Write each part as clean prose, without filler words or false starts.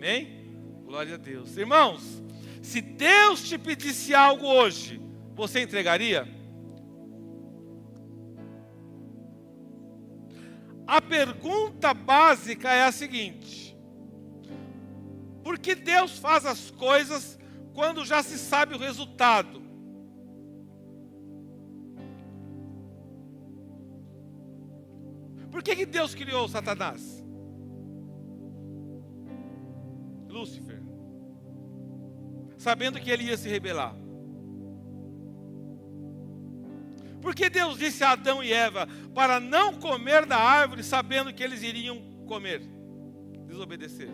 Amém? Glória a Deus. Irmãos, se Deus te pedisse algo hoje, você entregaria? A pergunta básica é a seguinte: por que Deus faz as coisas quando já se sabe o resultado? Por que Deus criou Satanás? Lúcifer, sabendo que ele ia se rebelar. Por que Deus disse a Adão e Eva para não comer da árvore, sabendo que eles iriam comer, desobedecer?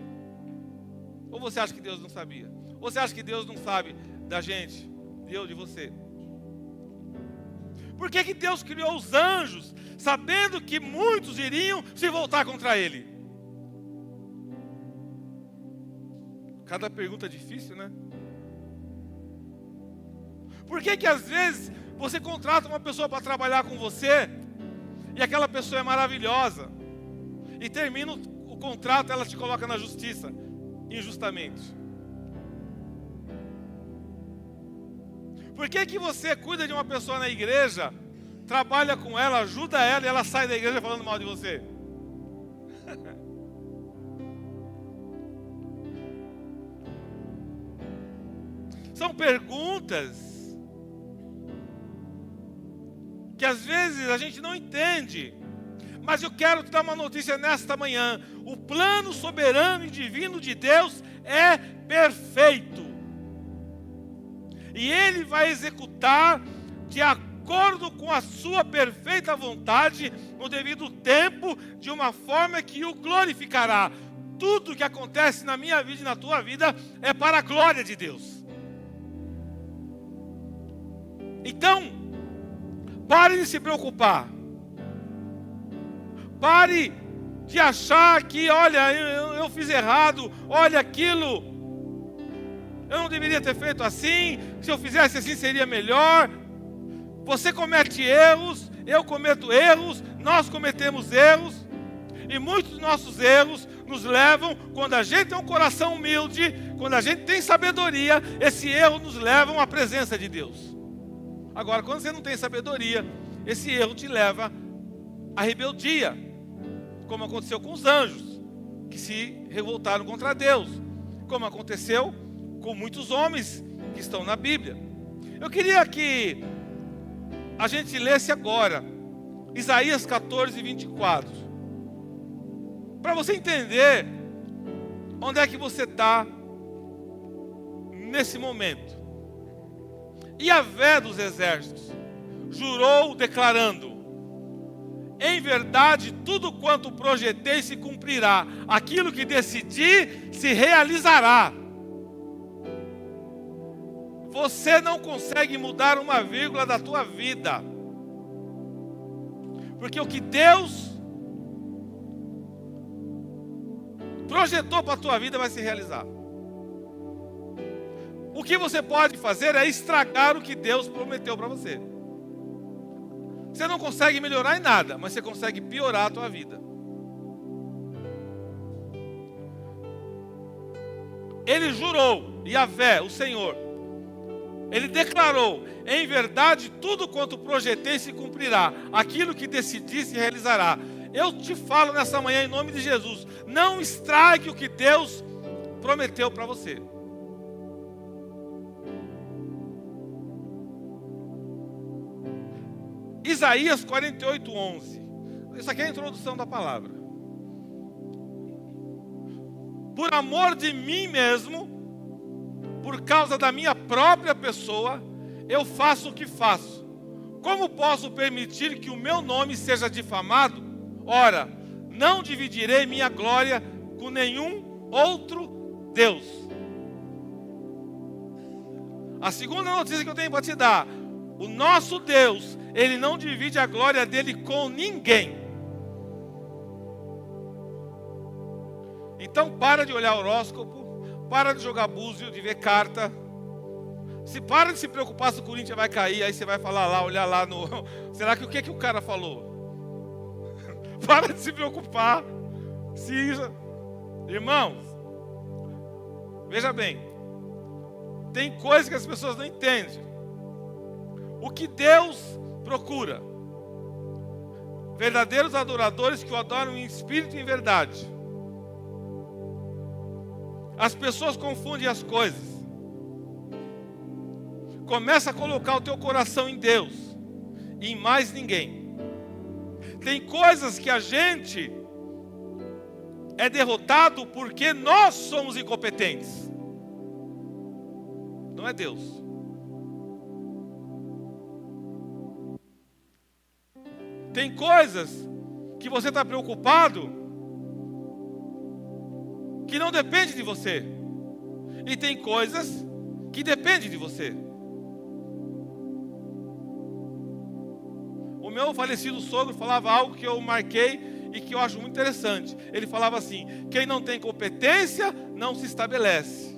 Ou você acha que Deus não sabia? Ou você acha que Deus não sabe da gente, de eu, de você? Por que Deus criou os anjos, sabendo que muitos iriam se voltar contra ele? Cada pergunta é difícil, né? Por que às vezes você contrata uma pessoa para trabalhar com você e aquela pessoa é maravilhosa e termina o contrato, ela te coloca na justiça, injustamente? Por que você cuida de uma pessoa na igreja, trabalha com ela, ajuda ela e ela sai da igreja falando mal de você? São perguntas que às vezes a gente não entende. Mas eu quero te dar uma notícia nesta manhã: o plano soberano e divino de Deus é perfeito. E Ele vai executar de acordo com a sua perfeita vontade, no devido tempo, de uma forma que o glorificará. Tudo que acontece na minha vida e na tua vida é para a glória de Deus. Então, pare de se preocupar. Pare de achar que, olha, eu fiz errado, olha aquilo, eu não deveria ter feito assim, se eu fizesse assim seria melhor. Você comete erros, eu cometo erros, nós cometemos erros, e muitos dos nossos erros nos levam, quando a gente tem um coração humilde, quando a gente tem sabedoria, esse erro nos leva à presença de Deus. Agora, quando você não tem sabedoria, esse erro te leva à rebeldia, como aconteceu com os anjos, que se revoltaram contra Deus, como aconteceu com muitos homens que estão na Bíblia. Eu queria que a gente lesse agora Isaías 14, 24, para você entender onde é que você está nesse momento. Yahvé dos exércitos jurou declarando: em verdade tudo quanto projetei se cumprirá, aquilo que decidi se realizará. Você não consegue mudar uma vírgula da tua vida, porque o que Deus projetou para a tua vida vai se realizar. O que você pode fazer é estragar o que Deus prometeu para você. Você não consegue melhorar em nada, mas você consegue piorar a tua vida. Ele jurou, Yahvé, o Senhor, Ele declarou: em verdade tudo quanto projetei se cumprirá, aquilo que decidi se realizará. Eu te falo nessa manhã em nome de Jesus: não estrague o que Deus prometeu para você. Isaías 48, 11. Isso aqui é a introdução da palavra. Por amor de mim mesmo, por causa da minha própria pessoa, eu faço o que faço. Como posso permitir que o meu nome seja difamado? Ora, não dividirei minha glória com nenhum outro Deus. A segunda notícia que eu tenho para te dar: o nosso Deus, Ele não divide a glória dele com ninguém. Então para de olhar horóscopo, para de jogar búzio, de ver carta. Para de se preocupar se o Corinthians vai cair, aí você vai falar lá, olhar lá no... Será que o que o cara falou? Para de se preocupar. Irmãos, Veja bem, tem coisas que as pessoas não entendem. O que Deus procura? Verdadeiros adoradores que o adoram em espírito e em verdade. As pessoas confundem as coisas. Começa a colocar o teu coração em Deus e em mais ninguém. Tem coisas que a gente é derrotado porque nós somos incompetentes. Não é Deus. Tem coisas que você está preocupado que não depende de você. E tem coisas que dependem de você. O meu falecido sogro falava algo que eu marquei e que eu acho muito interessante. Ele falava assim: quem não tem competência não se estabelece.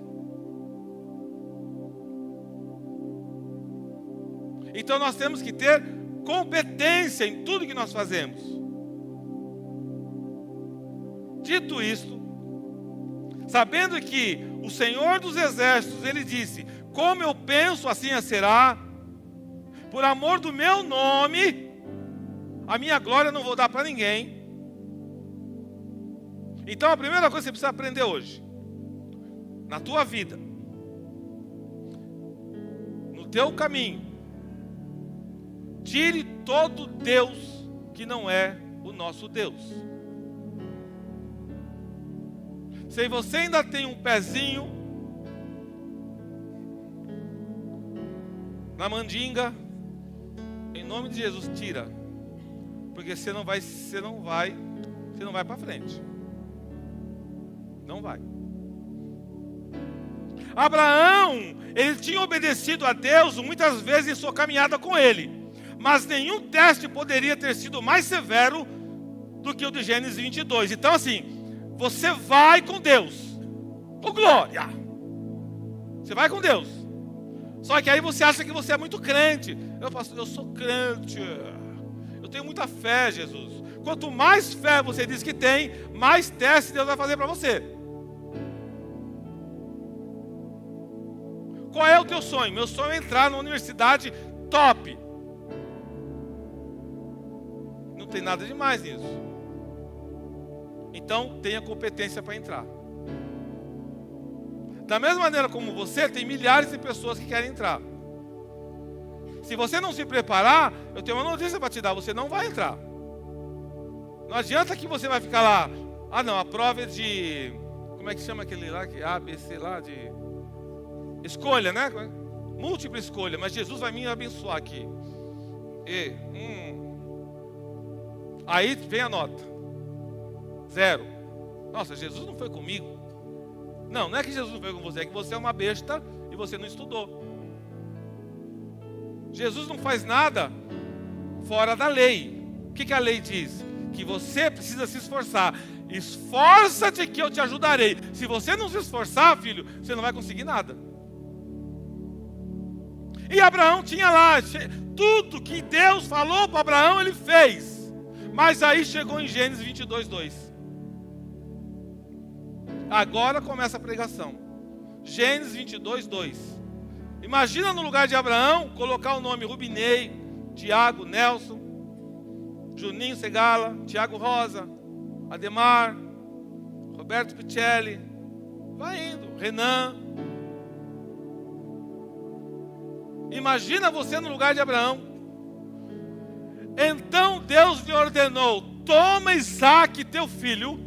Então nós temos que ter competência em tudo que nós fazemos. Dito isto, sabendo que o Senhor dos Exércitos, Ele disse: como eu penso, assim será. Por amor do meu nome, a minha glória eu não vou dar para ninguém. Então a primeira coisa que você precisa aprender hoje, na tua vida, no teu caminho, tire todo Deus que não é o nosso Deus. Se você ainda tem um pezinho na mandinga, em nome de Jesus, tira. Porque você não vai para frente. Não vai. Abraão, ele tinha obedecido a Deus muitas vezes em sua caminhada com ele. Mas nenhum teste poderia ter sido mais severo do que o de Gênesis 22. Então assim, você vai com Deus. Com glória. Você vai com Deus. Só que aí você acha que você é muito crente. Eu sou crente. Eu tenho muita fé, Jesus. Quanto mais fé você diz que tem, mais teste Deus vai fazer para você. Qual é o teu sonho? Meu sonho é entrar numa universidade top. Não tem nada demais nisso. Então tenha competência para entrar. Da mesma maneira como você, tem milhares de pessoas que querem entrar. Se você não se preparar, eu tenho uma notícia para te dar: você não vai entrar. Não adianta que você vai ficar lá. Ah não, a prova é de... Como é que chama aquele lá? A, B, C lá, de... Escolha, né? Múltipla escolha. Mas Jesus vai me abençoar aqui. Aí vem a nota. 0. Nossa, Jesus não foi comigo. Não é que Jesus não foi com você. É que você é uma besta e você não estudou. Jesus não faz nada fora da lei. O que a lei diz? Que você precisa se esforçar. Esforça-te que eu te ajudarei. Se você não se esforçar, filho, você não vai conseguir nada. E Abraão tinha lá tudo que Deus falou para Abraão, ele fez. Mas aí chegou em Gênesis 22:2. Agora começa a pregação. Gênesis 22:2. Imagina no lugar de Abraão colocar o nome Rubinei, Tiago, Nelson, Juninho Segala, Tiago Rosa, Ademar, Roberto Picelli, vai indo, Renan. Imagina você no lugar de Abraão. Então Deus lhe ordenou: toma Isaque, teu filho,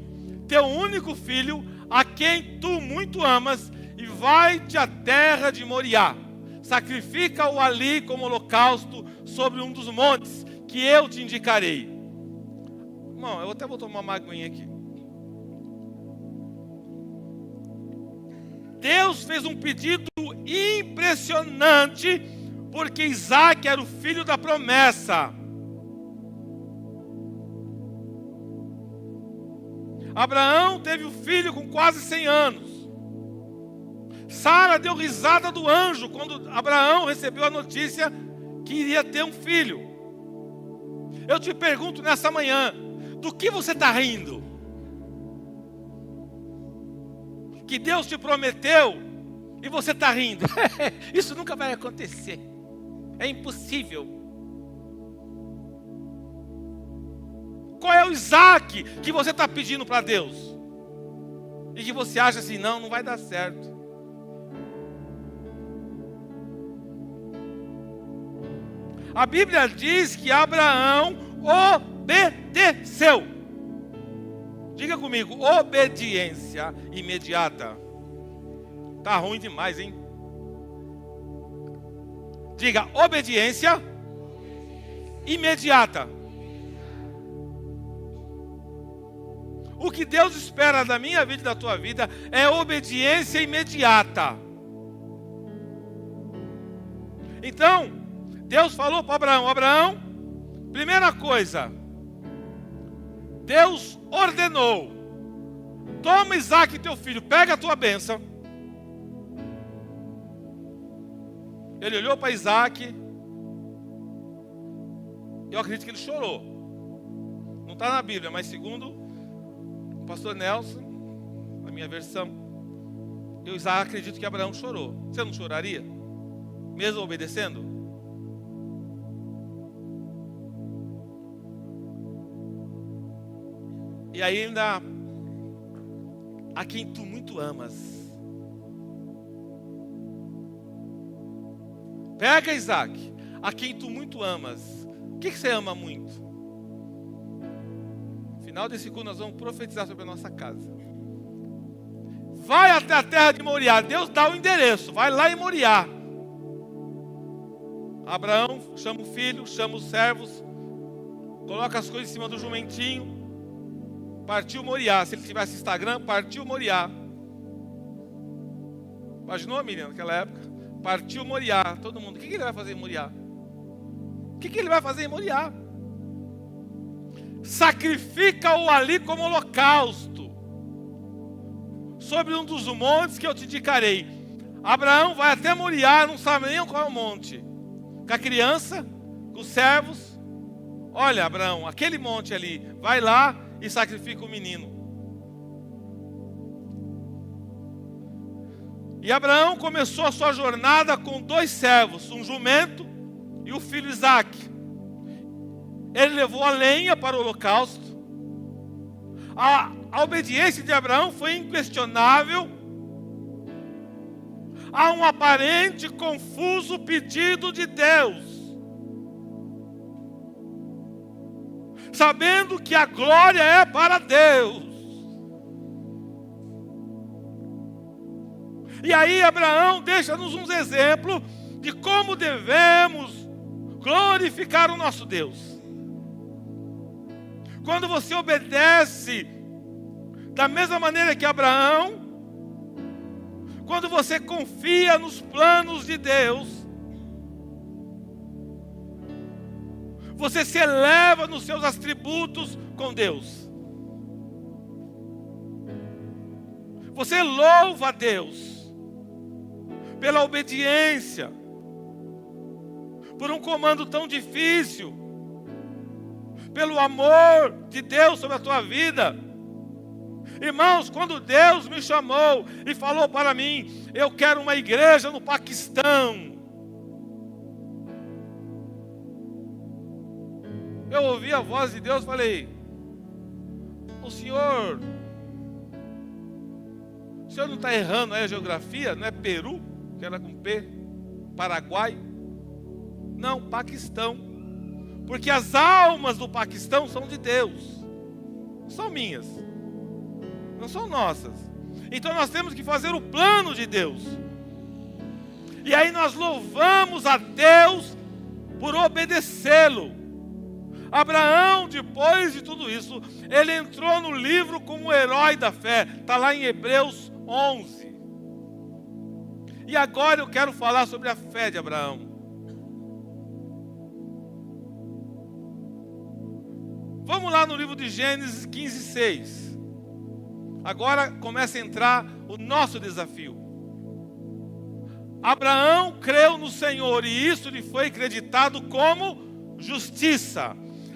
teu único filho, a quem tu muito amas, e vai-te à terra de Moriá. Sacrifica-o ali como holocausto sobre um dos montes que eu te indicarei. Irmão, eu até vou tomar uma aguinha aqui. Deus fez um pedido impressionante, porque Isaque era o filho da promessa. Abraão teve um filho com quase 100 anos. Sara deu risada do anjo quando Abraão recebeu a notícia que iria ter um filho. Eu te pergunto nessa manhã: do que você está rindo? que Deus te prometeu e você está rindo. Isso nunca vai acontecer. É impossível. Qual é o Isaac que você está pedindo para Deus? E que você acha assim, não vai dar certo. A Bíblia diz que Abraão obedeceu. Diga comigo, obediência imediata. Tá ruim demais, hein? Diga, obediência imediata. O que Deus espera da minha vida e da tua vida é obediência imediata. Então, Deus falou para Abraão, Abraão, primeira coisa, Deus ordenou, toma Isaac teu filho, pega a tua bênção. Ele olhou para Isaac, eu acredito que ele chorou. Não está na Bíblia, mas segundo o pastor Nelson, a minha versão, eu acredito que Abraão chorou. Você não choraria? Mesmo obedecendo? E aí ainda, a quem tu muito amas. Pega Isaac, a quem tu muito amas. O que você ama muito? No final desse culto nós vamos profetizar sobre a nossa casa. Vai até a terra de Moriá. Deus dá o endereço, vai lá em Moriá. Abraão chama o filho, chama os servos, coloca as coisas em cima do jumentinho. Partiu Moriá. Se ele tivesse Instagram, partiu Moriá. Imaginou, Miriam, naquela época? Partiu Moriá. Todo mundo, o que ele vai fazer em Moriá? O que ele vai fazer em Moriá? Sacrifica-o ali como holocausto, sobre um dos montes que eu te indicarei. Abraão vai até Moriá, não sabe nem qual é o monte. Com a criança, com os servos. Olha, Abraão, aquele monte ali, vai lá e sacrifica o menino. E Abraão começou a sua jornada com 2 servos, um jumento e o filho Isaac. Ele levou a lenha para o holocausto. A obediência de Abraão foi inquestionável. Há um aparente confuso pedido de Deus, sabendo que a glória é para Deus. E aí Abraão deixa-nos um exemplo de como devemos glorificar o nosso Deus. Quando você obedece da mesma maneira que Abraão, quando você confia nos planos de Deus, você se eleva nos seus atributos com Deus. Você louva a Deus pela obediência, por um comando tão difícil, pelo amor de Deus sobre a tua vida. Irmãos, quando Deus me chamou e falou para mim, eu quero uma igreja no Paquistão, eu ouvi a voz de Deus e falei, o senhor não está errando aí a geografia? Não é Peru, que era com P, Paraguai? Não, Paquistão. Porque as almas do Paquistão são de Deus, não são minhas, não são nossas. Então nós temos que fazer o plano de Deus. E aí nós louvamos a Deus por obedecê-lo. Abraão, depois de tudo isso, ele entrou no livro como o herói da fé. Está lá em Hebreus 11. E agora eu quero falar sobre a fé de Abraão. Vamos lá no livro de Gênesis 15:6. Agora começa a entrar o nosso desafio. Abraão creu no Senhor e isso lhe foi acreditado como justiça.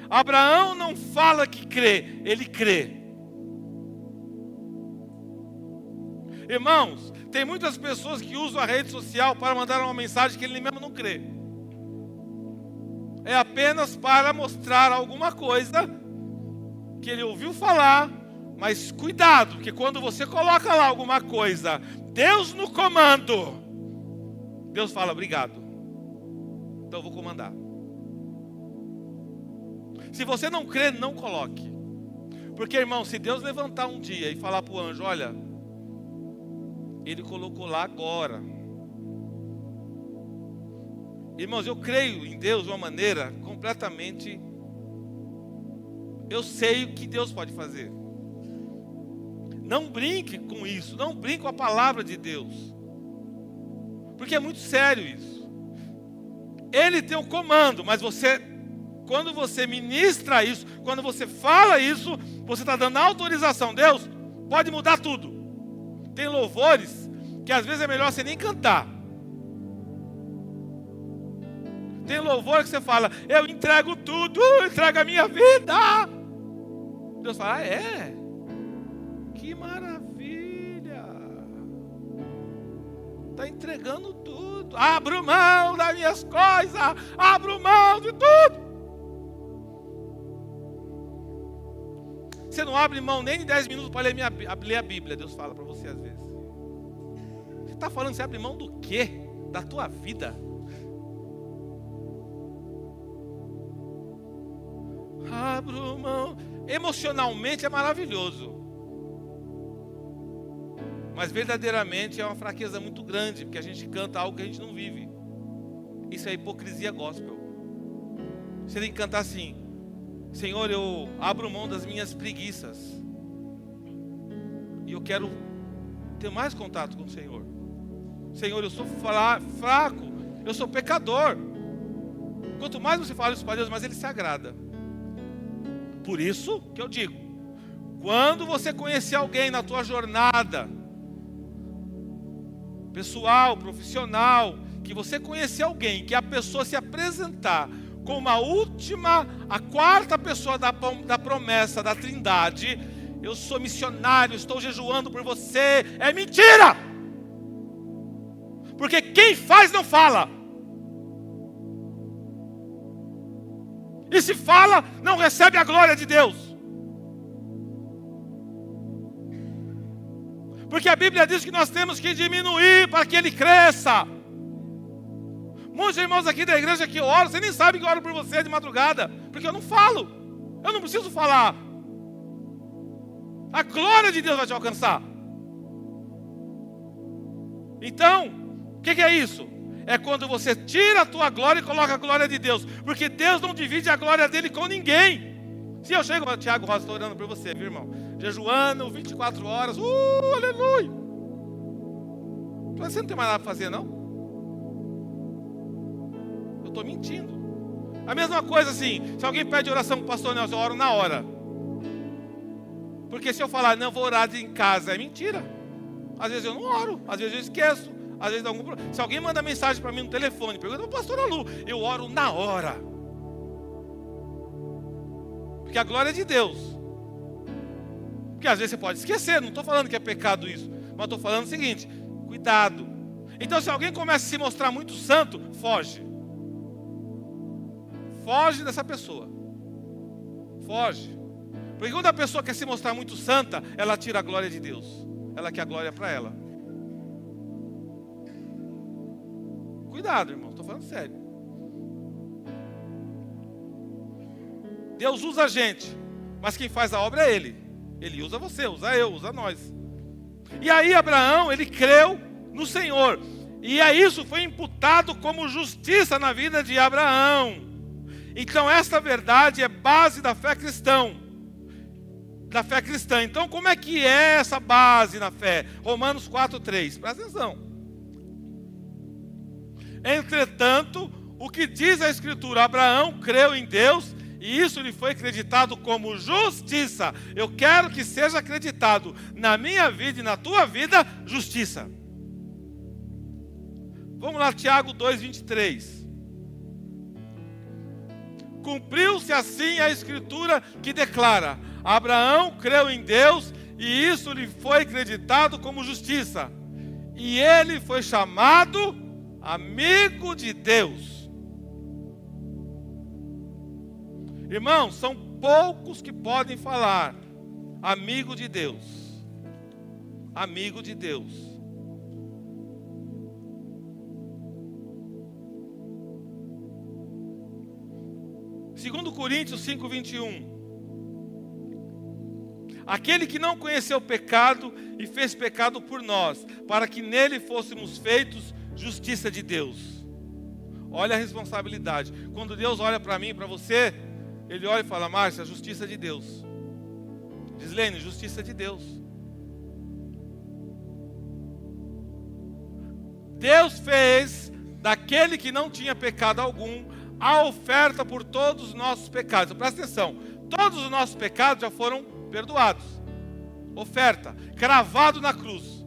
Abraão não fala que crê, ele crê. Irmãos, tem muitas pessoas que usam a rede social para mandar uma mensagem que ele mesmo não crê. É apenas para mostrar alguma coisa que ele ouviu falar, mas cuidado, porque quando você coloca lá alguma coisa, Deus no comando, Deus fala, obrigado, então eu vou comandar. Se você não crê, não coloque. Porque, irmão, se Deus levantar um dia e falar para o anjo, olha, ele colocou lá agora. Irmãos, eu creio em Deus de uma maneira completamente... Eu sei o que Deus pode fazer. Não brinque com isso, não brinque com a palavra de Deus. Porque é muito sério isso. Ele tem o comando, mas você, quando você ministra isso, quando você fala isso, você está dando autorização. Deus, pode mudar tudo. Tem louvores que às vezes é melhor você nem cantar. Tem louvor que você fala, eu entrego tudo, entrego a minha vida. Deus fala, é? Que maravilha. Está entregando tudo. Abro mão das minhas coisas, abro mão de tudo. Você não abre mão nem de 10 minutos para ler a Bíblia, Deus fala para você às vezes. Você está falando, você abre mão do quê? Da tua vida. Abro mão. Emocionalmente é maravilhoso, mas verdadeiramente é uma fraqueza muito grande, porque a gente canta algo que a gente não vive. Isso é hipocrisia gospel. Você tem que cantar assim, Senhor, eu abro mão das minhas preguiças e eu quero ter mais contato com o Senhor. Senhor, eu sou fraco, eu sou pecador. Quanto mais você fala isso para Deus, mais Ele se agrada. Por isso que eu digo, quando você conhecer alguém na tua jornada pessoal, profissional, que você conhecer alguém, que a pessoa se apresentar como a quarta pessoa da promessa da Trindade, eu sou missionário, estou jejuando por você, é mentira! Porque quem faz não fala. E se fala, não recebe a glória de Deus. Porque a Bíblia diz que nós temos que diminuir para que Ele cresça. Muitos irmãos aqui da igreja que oram, você nem sabe que eu oro por você de madrugada, porque eu não falo. Eu não preciso falar. A glória de Deus vai te alcançar. Então, o que é isso? É quando você tira a tua glória e coloca a glória de Deus. Porque Deus não divide a glória dele com ninguém. Se eu chego, Tiago Rosa, estou orando por você, viu, irmão? Jejuando, 24 horas, aleluia. Você não tem mais nada para fazer, não? Eu estou mentindo. A mesma coisa assim, se alguém pede oração com o pastor Nelson, eu oro na hora. Porque se eu falar, não, vou orar em casa, é mentira. Às vezes eu não oro, às vezes eu esqueço. Às vezes dá algum problema. Se alguém manda mensagem para mim no telefone, pergunta para o pastor Alu, eu oro na hora. Porque a glória é de Deus. Porque às vezes você pode esquecer, não estou falando que é pecado isso, mas estou falando o seguinte, cuidado. Então se alguém começa a se mostrar muito santo, foge. Foge dessa pessoa. Foge. Porque quando a pessoa quer se mostrar muito santa, ela tira a glória de Deus. Ela quer a glória para ela. Cuidado, irmão, estou falando sério. Deus usa a gente, mas quem faz a obra é Ele. Ele usa você, usa eu, usa nós. E aí Abraão, ele creu no Senhor. E a isso foi imputado como justiça na vida de Abraão. Então esta verdade é base da fé cristã. Então como é que é essa base na fé? Romanos 4:3, presta atenção. Entretanto, o que diz a Escritura? Abraão creu em Deus e isso lhe foi acreditado como justiça. Eu quero que seja acreditado na minha vida e na tua vida, justiça. Vamos lá, Tiago 2:23. Cumpriu-se assim a Escritura que declara: Abraão creu em Deus e isso lhe foi acreditado como justiça. E ele foi chamado amigo de Deus. Irmãos, são poucos que podem falar amigo de Deus. Amigo de Deus. Segundo Coríntios 5:21. Aquele que não conheceu o pecado e fez pecado por nós, para que nele fôssemos feitos justiça de Deus. Olha a responsabilidade. Quando Deus olha para mim, para você, Ele olha e fala: Márcia, justiça de Deus. Gislene, justiça de Deus. Deus fez daquele que não tinha pecado algum a oferta por todos os nossos pecados. Presta atenção, todos os nossos pecados já foram perdoados. Oferta, cravado na cruz,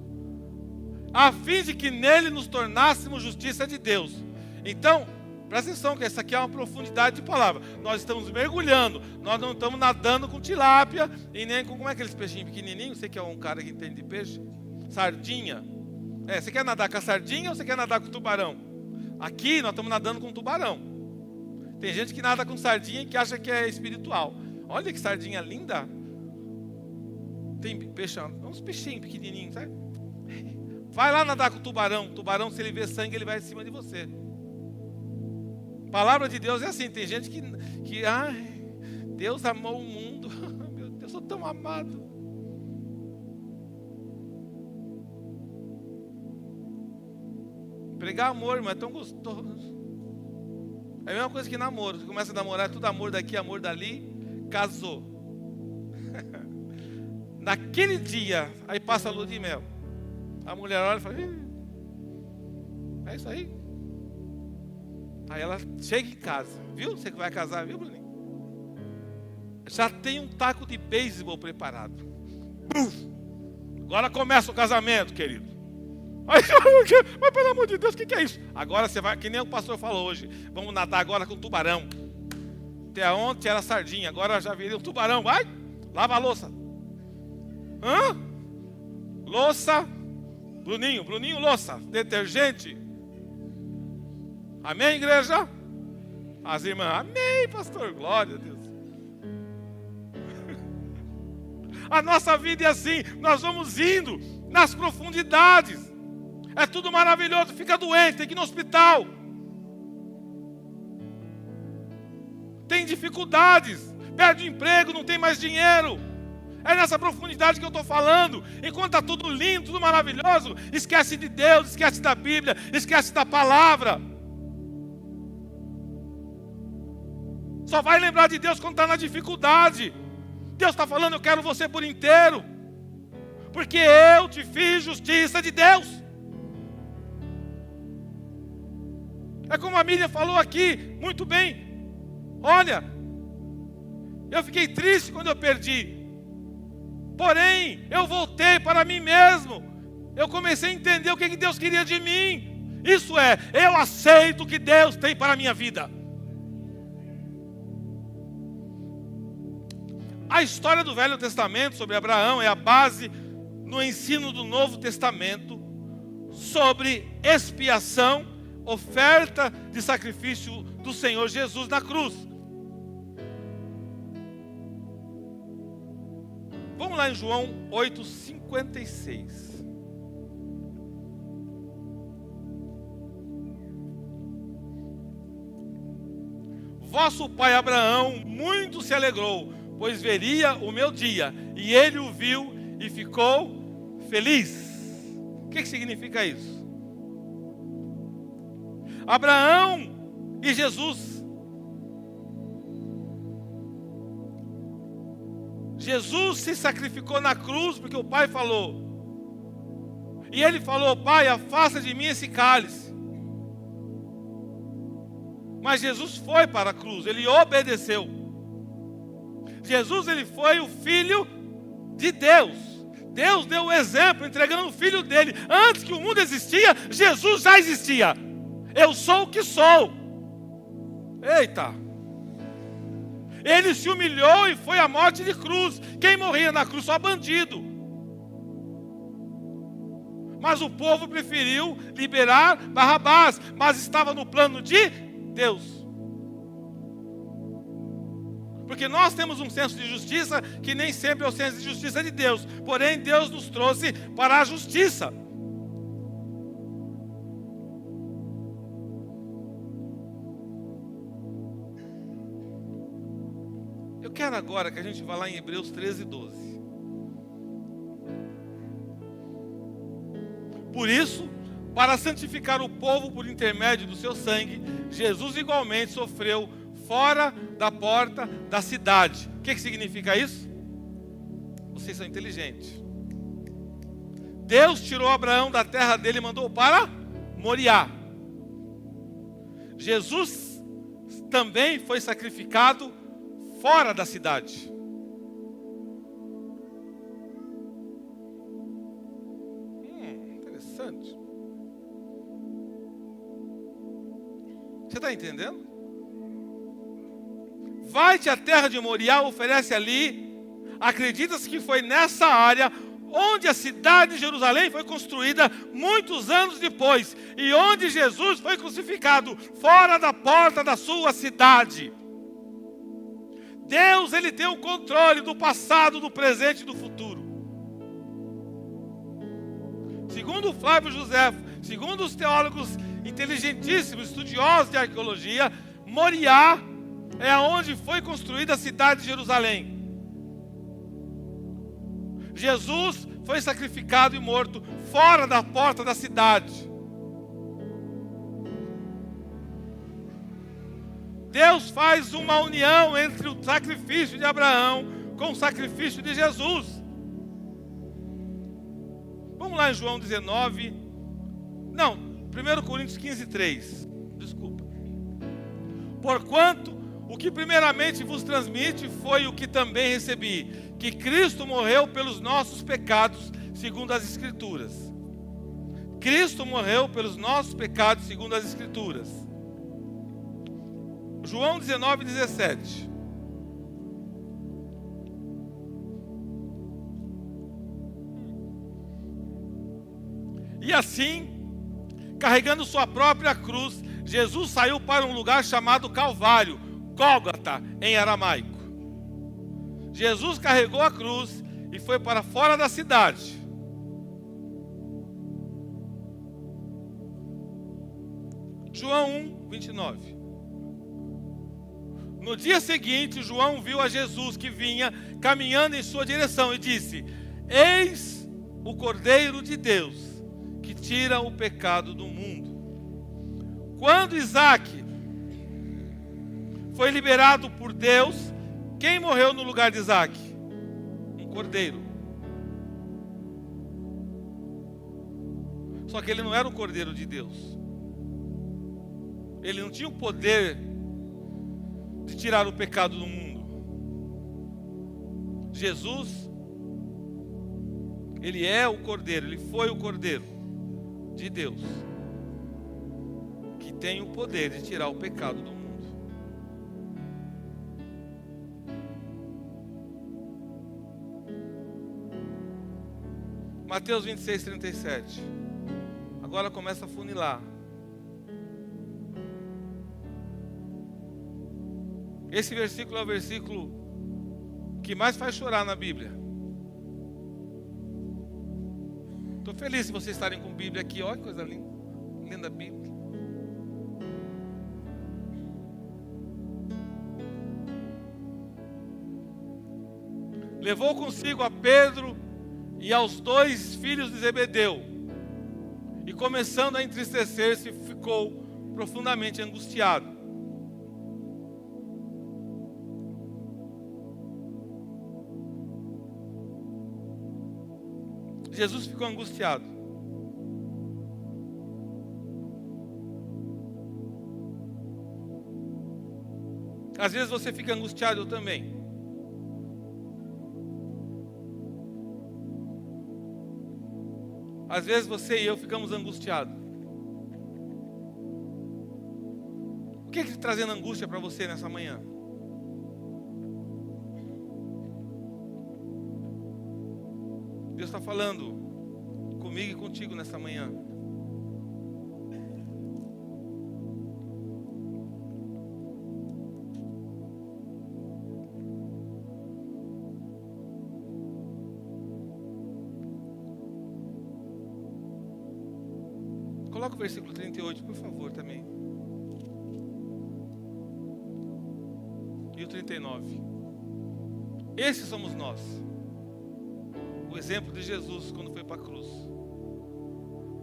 a fim de que nele nos tornássemos justiça de Deus. Então, presta atenção que essa aqui é uma profundidade de palavra. Nós estamos mergulhando, nós não estamos nadando com tilápia e nem com, como é aqueles peixinhos pequenininhos? Você que é um cara que entende de peixe? Sardinha. Você quer nadar com a sardinha ou você quer nadar com o tubarão? Aqui nós estamos nadando com o tubarão. Tem gente que nada com sardinha e que acha que é espiritual. Olha que sardinha linda. Tem peixe, uns peixinhos pequenininhos, sabe? Vai lá nadar com o tubarão. O tubarão, se ele vê sangue, ele vai em cima de você. A palavra de Deus é assim. Tem gente que Deus amou o mundo. Meu Deus, eu sou tão amado. Pregar amor, irmão, é tão gostoso. É a mesma coisa que namoro. Você começa a namorar, é tudo amor daqui, amor dali. Casou. Naquele dia, aí passa a lua de mel. A mulher olha e fala: é isso aí. Aí ela chega em casa. Viu? Você que vai casar, viu, Bruninho? Já tem um taco de beisebol preparado. Agora começa o casamento, querido. Aí, mas pelo amor de Deus, o que é isso? Agora você vai, que nem o pastor falou hoje. Vamos nadar agora com tubarão. Até ontem era sardinha, agora já virei um tubarão. Vai, lava a louça. Louça. Bruninho, louça. Detergente. Amém, igreja? As irmãs, amém, pastor. Glória a Deus. A nossa vida é assim. Nós vamos indo nas profundidades. É tudo maravilhoso. Fica doente, tem que ir no hospital. Tem dificuldades. Perde o emprego, não tem mais dinheiro. É nessa profundidade que eu estou falando. Enquanto está tudo lindo, tudo maravilhoso, esquece de Deus, esquece da Bíblia, esquece da palavra. Só vai lembrar de Deus quando está na dificuldade. Deus está falando: eu quero você por inteiro, porque eu te fiz justiça de Deus. É como a Miriam falou aqui, muito bem. Olha, eu fiquei triste quando eu perdi. Porém, eu voltei para mim mesmo. Eu comecei a entender o que Deus queria de mim. Isso é, eu aceito o que Deus tem para a minha vida. A história do Velho Testamento sobre Abraão é a base no ensino do Novo Testamento sobre expiação, oferta de sacrifício do Senhor Jesus na cruz. Vamos lá em João 8:56. Vosso pai Abraão muito se alegrou, pois veria o meu dia, e ele o viu e ficou feliz. O que significa isso? Abraão e Jesus. Jesus se sacrificou na cruz porque o Pai falou. E ele falou: Pai, afasta de mim esse cálice. Mas Jesus foi para a cruz, ele obedeceu. Jesus, ele foi o Filho de Deus. Deus deu o exemplo entregando o Filho dele. Antes que o mundo existia, Jesus já existia. Eu sou o que sou. Eita! Ele se humilhou e foi à morte de cruz. Quem morria na cruz? Só bandido. Mas o povo preferiu liberar Barrabás, mas estava no plano de Deus. Porque nós temos um senso de justiça que nem sempre é o senso de justiça de Deus. Porém, Deus nos trouxe para a justiça. Eu quero agora que a gente vá lá em Hebreus 13:12. Por isso, para santificar o povo por intermédio do seu sangue, Jesus igualmente sofreu fora da porta da cidade. O que significa isso? Vocês são inteligentes. Deus tirou Abraão da terra dele e mandou para Moriá. Jesus também foi sacrificado fora da cidade. Interessante. Você está entendendo? Vai-te à terra de Moriá, oferece ali. Acredita-se que foi nessa área onde a cidade de Jerusalém foi construída muitos anos depois, e onde Jesus foi crucificado, fora da porta da sua cidade. Deus, ele tem o controle do passado, do presente e do futuro. Segundo Flávio Josefo, segundo os teólogos inteligentíssimos, estudiosos de arqueologia, Moriá é onde foi construída a cidade de Jerusalém. Jesus foi sacrificado e morto fora da porta da cidade. Deus faz uma união entre o sacrifício de Abraão com o sacrifício de Jesus. Vamos lá em João 19. Não, 1 Coríntios 15:3. Desculpa. Porquanto o que primeiramente vos transmite foi o que também recebi, que Cristo morreu pelos nossos pecados, segundo as Escrituras. Cristo morreu pelos nossos pecados, segundo as Escrituras. João 19:17. E assim, carregando sua própria cruz, Jesus saiu para um lugar chamado Calvário, Gólgota, em aramaico. Jesus carregou a cruz e foi para fora da cidade. João 1:29. No dia seguinte, João viu a Jesus que vinha caminhando em sua direção e disse: Eis o Cordeiro de Deus, que tira o pecado do mundo. Quando Isaac foi liberado por Deus, quem morreu no lugar de Isaac? Um cordeiro. Só que ele não era o cordeiro de Deus. Ele não tinha o poder de tirar o pecado do mundo. Jesus, ele é o cordeiro, ele foi o cordeiro de Deus, que tem o poder de tirar o pecado do mundo. Mateus 26:37. Agora começa a funilar. Esse versículo é o versículo que mais faz chorar na Bíblia. Estou feliz se vocês estarem com Bíblia aqui. Olha que coisa linda. Linda a Bíblia. Levou consigo a Pedro e aos 2 filhos de Zebedeu, e começando a entristecer-se, ficou profundamente angustiado. Jesus ficou angustiado. Às vezes você fica angustiado, eu também. Às vezes você e eu ficamos angustiados. O que está trazendo angústia para você nessa manhã? Deus está falando comigo comigo e contigo nessa manhã. Coloca o versículo 38, por favor, também. E o 39. Esses somos nós. O exemplo de Jesus quando foi para a cruz.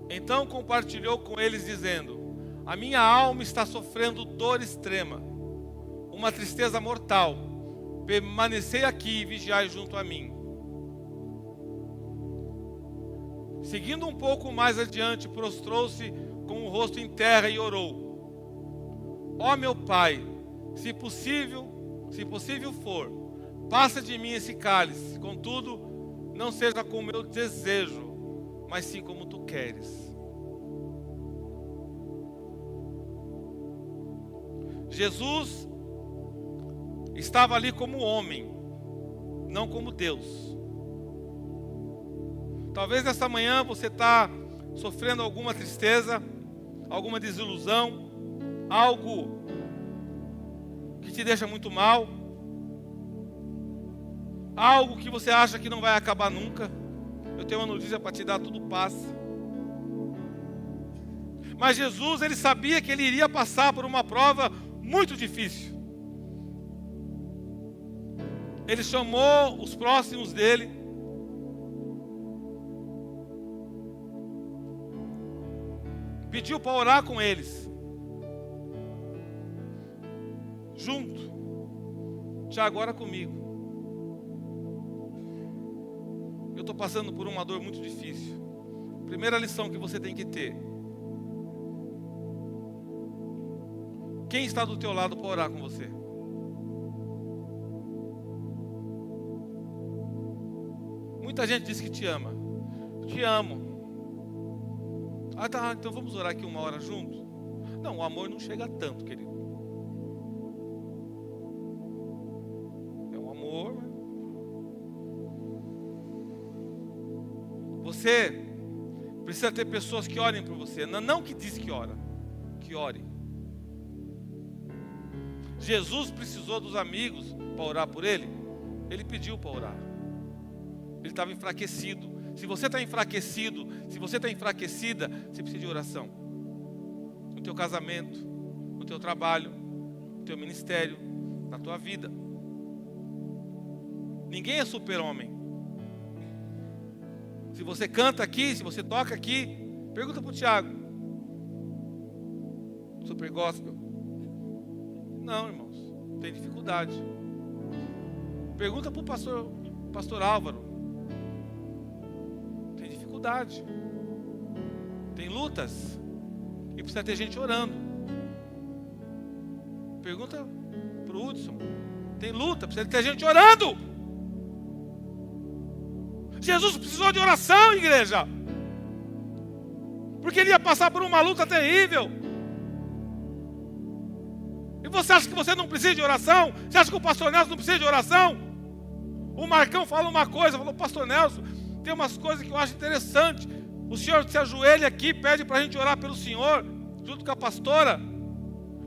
Então compartilhou com eles dizendo: a minha alma está sofrendo dor extrema, uma tristeza mortal. Permanecei aqui e vigiai junto a mim. Seguindo um pouco mais adiante, prostrou-se com o rosto em terra e orou: ó meu Pai, se possível for, passa de mim esse cálice, contudo, não seja como eu desejo, mas sim como tu queres. Jesus estava ali como homem, não como Deus. Talvez nessa manhã você está sofrendo alguma tristeza, alguma desilusão, algo que te deixa muito mal, algo que você acha que não vai acabar nunca. Eu tenho uma notícia para te dar: tudo passa. Mas Jesus, ele sabia que ele iria passar por uma prova muito difícil. Ele chamou os próximos dele, pediu para orar com eles, junto. Tiago, ora comigo. Eu estou passando por uma dor muito difícil. Primeira lição que você tem que ter: quem está do teu lado para orar com você? Muita gente diz que te ama. Te amo. Ah, tá, então vamos orar aqui uma hora juntos? Não, o amor não chega a tanto, querido. É um amor. Você precisa ter pessoas que orem por você. Não que diz que ora, que ore. Jesus precisou dos amigos para orar por ele. Ele pediu para orar. Ele estava enfraquecido. Se você está enfraquecido, se você está enfraquecida, você precisa de oração. No teu casamento, no teu trabalho, no teu ministério, na tua vida. Ninguém é super-homem. Se você canta aqui, se você toca aqui, pergunta para o Tiago: super gospel? Não, irmãos, tem dificuldade. Pergunta para o pastor Álvaro. Tem lutas e precisa ter gente orando. Pergunta para o Hudson. Tem luta, precisa ter gente orando. Jesus precisou de oração, igreja, porque ele ia passar por uma luta terrível. E você acha que você não precisa de oração? Você acha que o pastor Nelson não precisa de oração? O Marcão fala uma coisa, falou: pastor Nelson, tem umas coisas que eu acho interessante. O senhor se ajoelha aqui, pede para a gente orar pelo senhor, junto com a pastora.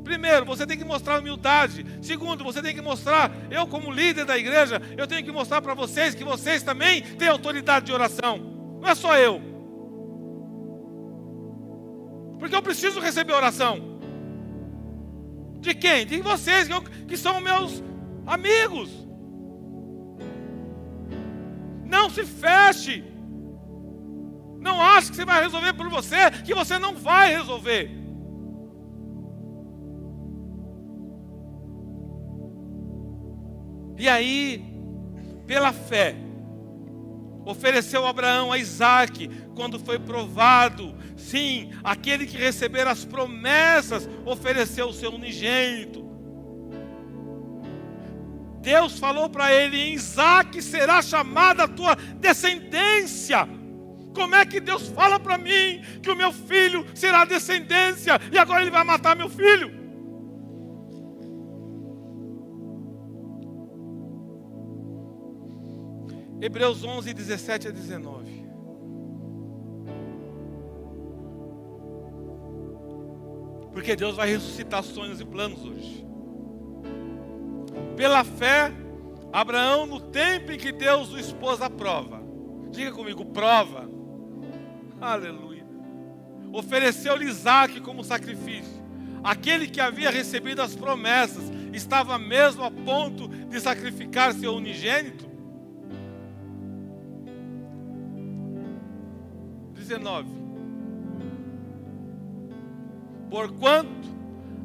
Primeiro, você tem que mostrar humildade. Segundo, você tem que mostrar, eu como líder da igreja, eu tenho que mostrar para vocês que vocês também têm autoridade de oração. Não é só eu. Porque eu preciso receber oração. De quem? De vocês, que são meus amigos. Não se feche. Não ache que você vai resolver por você, que você não vai resolver. E aí, pela fé, ofereceu Abraão a Isaque, quando foi provado. Sim, aquele que receber as promessas, ofereceu o seu unigênito. Deus falou para ele: em Isaque será chamada a tua descendência. Como é que Deus fala para mim que o meu filho será descendência e agora ele vai matar meu filho? Hebreus 11, 17 a 19. Porque Deus vai ressuscitar sonhos e planos hoje. Pela fé, Abraão, no tempo em que Deus o expôs à prova, diga comigo, prova, aleluia, ofereceu-lhe Isaque como sacrifício. Aquele que havia recebido as promessas estava mesmo a ponto de sacrificar seu unigênito. 19. Porquanto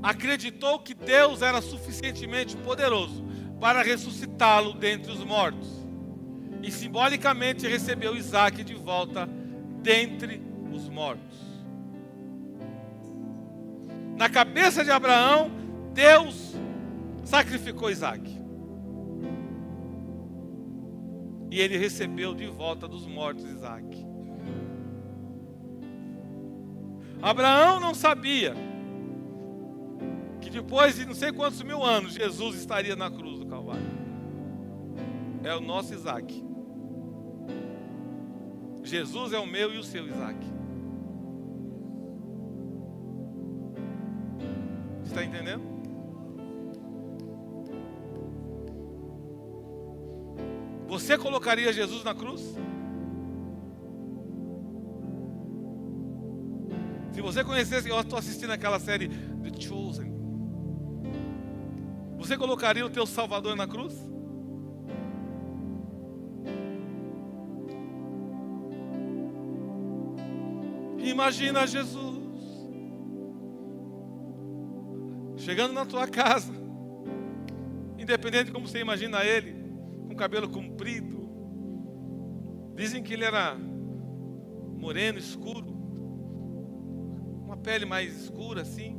acreditou que Deus era suficientemente poderoso para ressuscitá-lo dentre os mortos, e simbolicamente recebeu Isaque de volta dentre os mortos. Na cabeça de Abraão, Deus sacrificou Isaque, e ele recebeu de volta dos mortos Isaque. Abraão não sabia que depois de não sei quantos mil anos Jesus estaria na cruz do Calvário. É o nosso Isaque. Jesus é o meu e o seu Isaque. Você está entendendo? Você colocaria Jesus na cruz? Se você conhecesse, eu estou assistindo aquela série The Chosen, você colocaria o teu Salvador na cruz? Imagina Jesus chegando na tua casa, independente de como você imagina ele, com cabelo comprido. Dizem que ele era moreno, escuro, uma pele mais escura assim,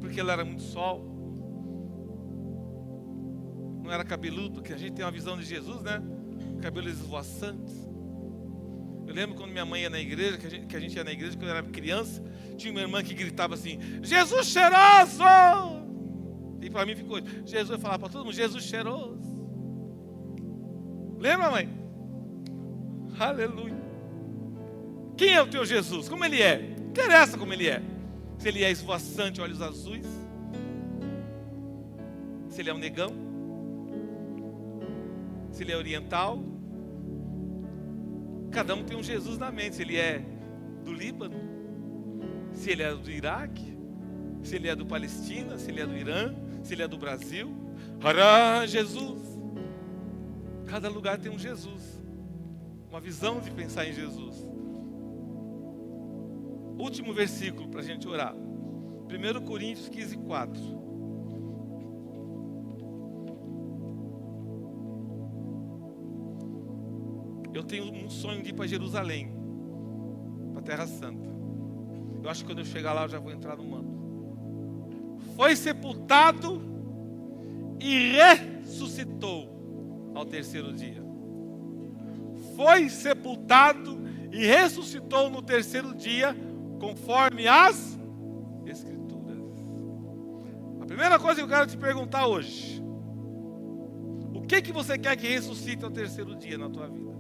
porque ele era muito sol. Não era cabeludo, que a gente tem uma visão de Jesus, né? Cabelos esvoaçantes. Eu lembro quando minha mãe ia na igreja, que a gente ia na igreja quando eu era criança, tinha uma irmã que gritava assim, Jesus cheiroso! E para mim ficou, Jesus, eu falava para todo mundo, Jesus cheiroso. Lembra, mãe? Aleluia. Quem é o teu Jesus? Como ele é? Não interessa como ele é. Se ele é esvoaçante, olhos azuis. Se ele é um negão. Se ele é oriental. Cada um tem um Jesus na mente. Se ele é do Líbano. Se ele é do Iraque. Se ele é do Palestina. Se ele é do Irã. Se ele é do Brasil. Hará, Jesus. Cada lugar tem um Jesus. Uma visão de pensar em Jesus. Último versículo para a gente orar. 1 Coríntios 15:4. Eu tenho um sonho de ir para Jerusalém, para a Terra Santa. Eu acho que quando eu chegar lá eu já vou entrar no manto. Foi sepultado e ressuscitou ao terceiro dia. Foi sepultado e ressuscitou no terceiro dia, conforme as Escrituras. A primeira coisa que eu quero te perguntar hoje: o que você quer que ressuscite ao terceiro dia na tua vida?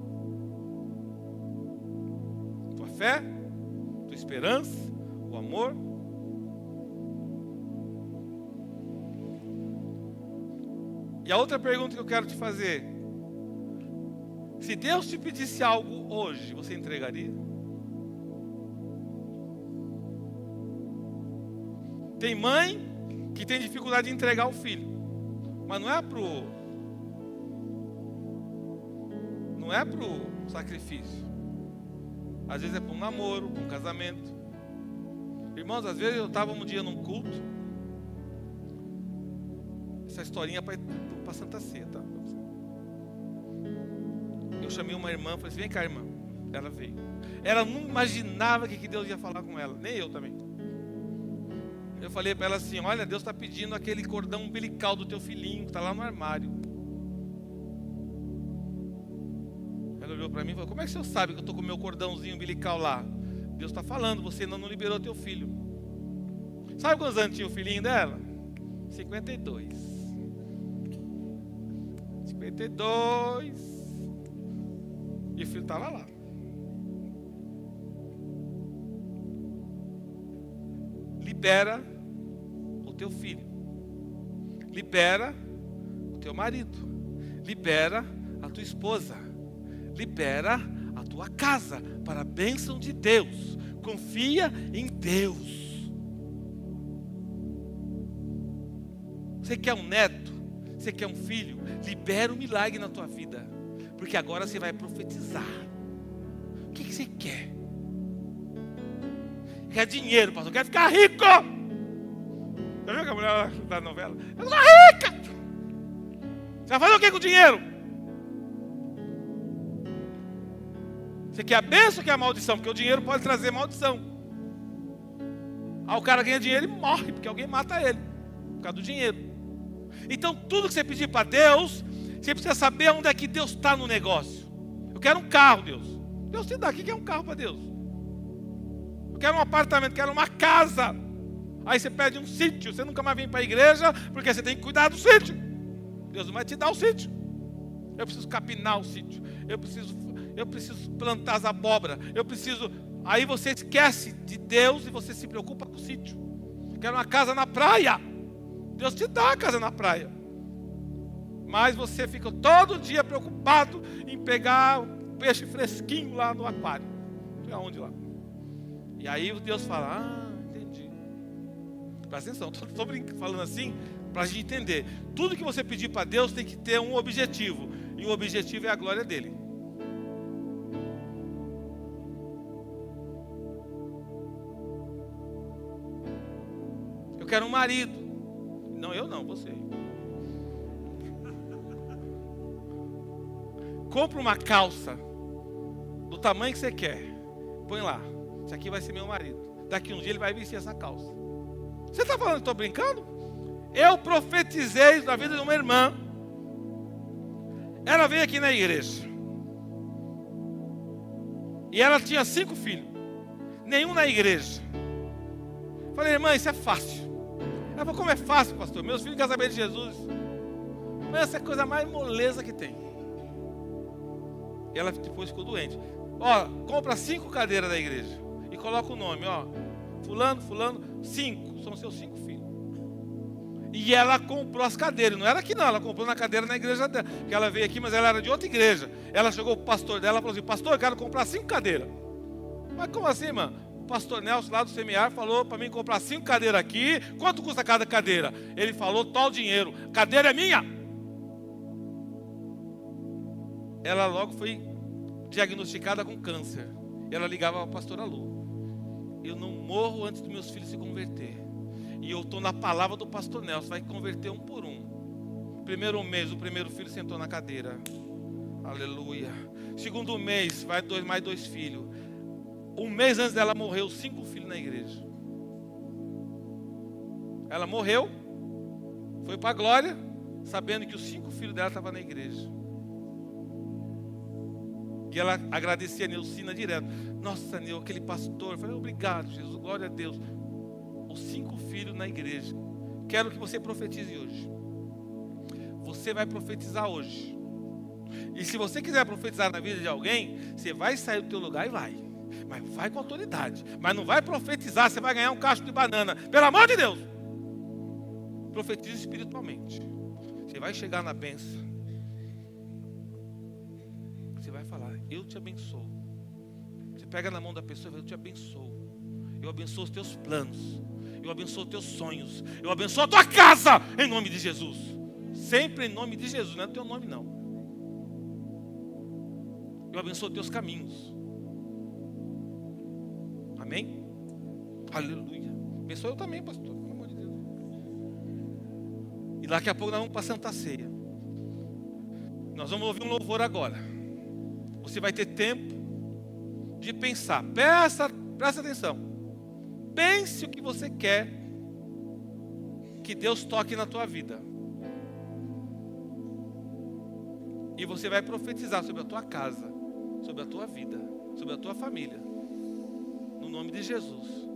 Tua fé? Tua esperança? O amor? E a outra pergunta que eu quero te fazer: se Deus te pedisse algo hoje, você entregaria? Tem mãe que tem dificuldade de entregar o filho, mas não é pro sacrifício. Às vezes é para um namoro, para um casamento. Irmãos, às vezes eu estava um dia num culto, essa historinha para Santa Ceia, tá? Eu chamei uma irmã, falei assim, vem cá, irmã. Ela veio. Ela não imaginava o que Deus ia falar com ela, nem eu também. Eu falei para ela assim, olha, Deus está pedindo aquele cordão umbilical do teu filhinho, que está lá no armário. Ela olhou para mim e falou, como é que o senhor sabe que eu estou com o meu cordãozinho umbilical lá? Deus está falando, você ainda não liberou teu filho. Sabe quantos anos tinha o filhinho dela? 52. 52. E o filho estava lá. libera o teu filho, libera o teu marido, libera a tua esposa, libera a tua casa para a bênção de Deus. Confia em Deus. Você quer um neto? Você quer um filho? Libera o milagre na tua vida, porque agora você vai profetizar. O que você quer? Quer dinheiro, pastor? Quer ficar rico? Você viu que a mulher da novela? Eu sou rica! Você vai fazer o que com o dinheiro? Você quer a bênção ou quer a maldição? Porque o dinheiro pode trazer maldição. O cara ganha dinheiro e morre, porque alguém mata ele, por causa do dinheiro. Então tudo que você pedir para Deus, você precisa saber onde é que Deus está no negócio. Eu quero um carro, Deus. Deus te dá. O que é um carro para Deus? Eu quero um apartamento, quero uma casa. Aí você pede um sítio, você nunca mais vem para a igreja, porque você tem que cuidar do sítio. Deus não vai te dar o sítio. Eu preciso capinar o sítio. Eu preciso plantar as abóboras. Aí você esquece de Deus e você se preocupa com o sítio. Eu quero uma casa na praia. Deus te dá a casa na praia. Mas você fica todo dia preocupado em pegar um peixe fresquinho lá no aquário. Não sei aonde lá. E aí Deus fala, entendi. Presta atenção, estou falando assim para a gente entender. Tudo que você pedir para Deus tem que ter um objetivo. E o objetivo é a glória dele. Eu quero um marido. Não, eu não, você. Compra uma calça do tamanho que você quer. Põe lá. Esse aqui vai ser meu marido. Daqui um dia ele vai vestir essa calça. Você está falando que estou brincando? Eu profetizei na vida de uma irmã. Ela veio aqui na igreja. E ela tinha 5 filhos. Nenhum na igreja. Falei, irmã, isso é fácil. Ela falou, como é fácil, pastor? Meus filhos querem saber de Jesus. Mas essa é a coisa mais moleza que tem. E ela depois ficou doente. Compra 5 cadeiras da igreja. E coloca o nome, fulano, 5. São seus 5 filhos. E ela comprou as cadeiras. Não era aqui não, ela comprou na cadeira na igreja dela. Porque ela veio aqui, mas ela era de outra igreja. Ela chegou para o pastor dela e falou assim, pastor, eu quero comprar 5 cadeiras. Mas como assim, mano? O pastor Nelson lá do semiário falou para mim comprar 5 cadeiras aqui. Quanto custa cada cadeira? Ele falou, tal dinheiro. Cadeira é minha. Ela logo foi diagnosticada com câncer. Ela ligava para a pastora Lu. Eu não morro antes dos meus filhos se converter. E eu estou na palavra do pastor Nelson. Vai converter um por um. Primeiro mês, o primeiro filho sentou na cadeira. Aleluia. Segundo mês, vai mais 2 filhos. Um mês antes dela morreu 5 filhos na igreja. Ela morreu, foi para a glória, sabendo que os 5 filhos dela estavam na igreja. E ela agradecia a Neucina direto. Nossa, Neu, aquele pastor. Eu falei, obrigado, Jesus, glória a Deus. Os 5 filhos na igreja. Quero que você profetize hoje. Você vai profetizar hoje. E se você quiser profetizar na vida de alguém, você vai sair do teu lugar e vai. Mas vai com autoridade. Mas não vai profetizar, você vai ganhar um cacho de banana. Pelo amor de Deus. Profetize espiritualmente. Você vai chegar na bênção. Você vai falar, eu te abençoo. Você pega na mão da pessoa e fala, eu te abençoo. Eu abençoo os teus planos. Eu abençoo os teus sonhos. Eu abençoo a tua casa, em nome de Jesus. Sempre em nome de Jesus, não é o teu nome não. Eu abençoo os teus caminhos. Amém? Aleluia. Abençoe eu também, pastor. Pelo amor de Deus. E daqui a pouco nós vamos para a Santa Ceia. Nós vamos ouvir um louvor agora. Você vai ter tempo de pensar. Presta atenção. Pense o que você quer que Deus toque na tua vida. E você vai profetizar sobre a tua casa, sobre a tua vida, sobre a tua família. No nome de Jesus.